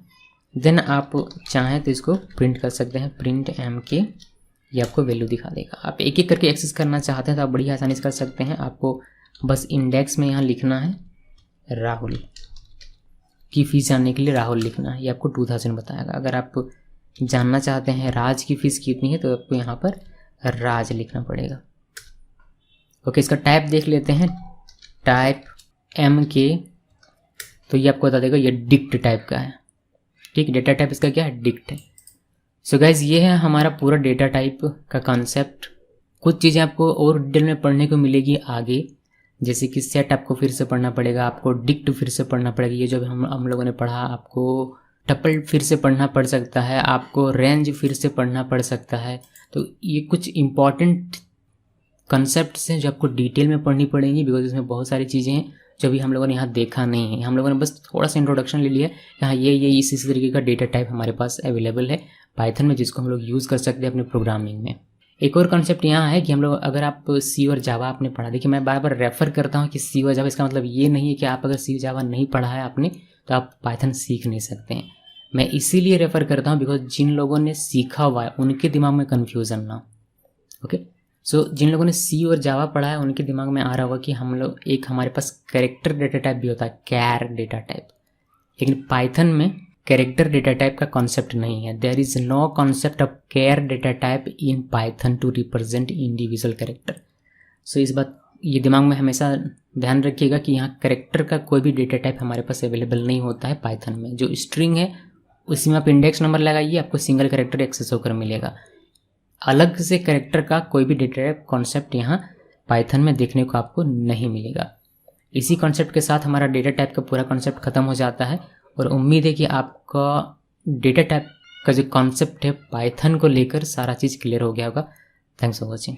देन आप चाहें तो इसको प्रिंट कर सकते हैं, प्रिंट MK, ये आपको वैल्यू दिखा देगा। आप एक एक करके एक्सेस करना चाहते हैं तो आप बड़ी आसानी से कर सकते हैं। आपको बस इंडेक्स में यहाँ लिखना है राहुल की फ़ीस जानने के लिए राहुल लिखना है, ये आपको 2000 बताएगा। अगर आप जानना चाहते हैं राज की फ़ीस कितनी है तो आपको यहाँ पर राज लिखना पड़ेगा। ओके, इसका टाइप देख लेते हैं, टाइप एम के, तो ये आपको बता देगा ये डिक्ट टाइप का है। ठीक, डेटा टाइप इसका क्या है, डिक्ट है। सो गाइज ये है हमारा पूरा डेटा टाइप का कॉन्सेप्ट। कुछ चीज़ें आपको और डिटेल में पढ़ने को मिलेगी आगे, जैसे कि सेट आपको फिर से पढ़ना पड़ेगा, आपको डिक्ट फिर से पढ़ना पड़ेगा, ये जो हम लोगों ने पढ़ा, आपको टपल फिर से पढ़ना पड़ सकता है, आपको रेंज फिर से पढ़ना पड़ सकता है। तो ये कुछ इंपॉर्टेंट कंसेप्ट्स हैं जो आपको डिटेल में पढ़नी पड़ेंगी, बिकॉज इसमें बहुत सारी चीज़ें हैं जो भी हम लोगों ने यहाँ देखा नहीं है। हम लोगों ने बस थोड़ा सा इंट्रोडक्शन ले लिया, यहाँ ये इस तरीके का डेटा टाइप हमारे पास अवेलेबल है पाइथन में, जिसको हम लोग यूज़ कर सकते हैं अपने प्रोग्रामिंग में। एक और कॉन्सेप्ट यहाँ है कि हम लोग, अगर आप सी और जावा आपने पढ़ा, देखिए मैं बार बार रेफर करता हूँ कि सी और जावा, इसका मतलब ये नहीं है कि आप अगर सी जावा नहीं पढ़ा है आपने तो आप पाइथन सीख नहीं सकते हैं। मैं इसीलिए रेफ़र करता हूँ बिकॉज जिन लोगों ने सीखा हुआ है उनके दिमाग में कन्फ्यूज़न ना। ओके, सो जिन लोगों ने सी और जावा पढ़ा है उनके दिमाग में आ रहा होगा कि हम लोग, एक हमारे पास कैरेक्टर डेटा टाइप भी होता है, कैर डेटा टाइप, लेकिन पाइथन में कैरेक्टर डेटा टाइप का कॉन्सेप्ट नहीं है। There is no concept of char data type in Python to represent individual character. So इस बात ये दिमाग में हमेशा ध्यान रखिएगा कि यहाँ कैरेक्टर का कोई भी डेटा टाइप हमारे पास अवेलेबल नहीं होता है पाइथन में। जो स्ट्रिंग है उसी में आप इंडेक्स नंबर लगाइए, आपको सिंगल कैरेक्टर एक्सेस होकर मिलेगा। अलग से कैरेक्टर का कोई भी डेटा टाइप कॉन्सेप्ट यहाँ पाइथन में देखने को आपको नहीं मिलेगा। इसी कॉन्सेप्ट के साथ हमारा डेटा टाइप का पूरा कॉन्सेप्ट खत्म हो जाता है, और उम्मीद है कि आपका डेटा टाइप का जो कॉन्सेप्ट है पाइथन को लेकर सारा चीज़ क्लियर हो गया होगा। Thanks for watching.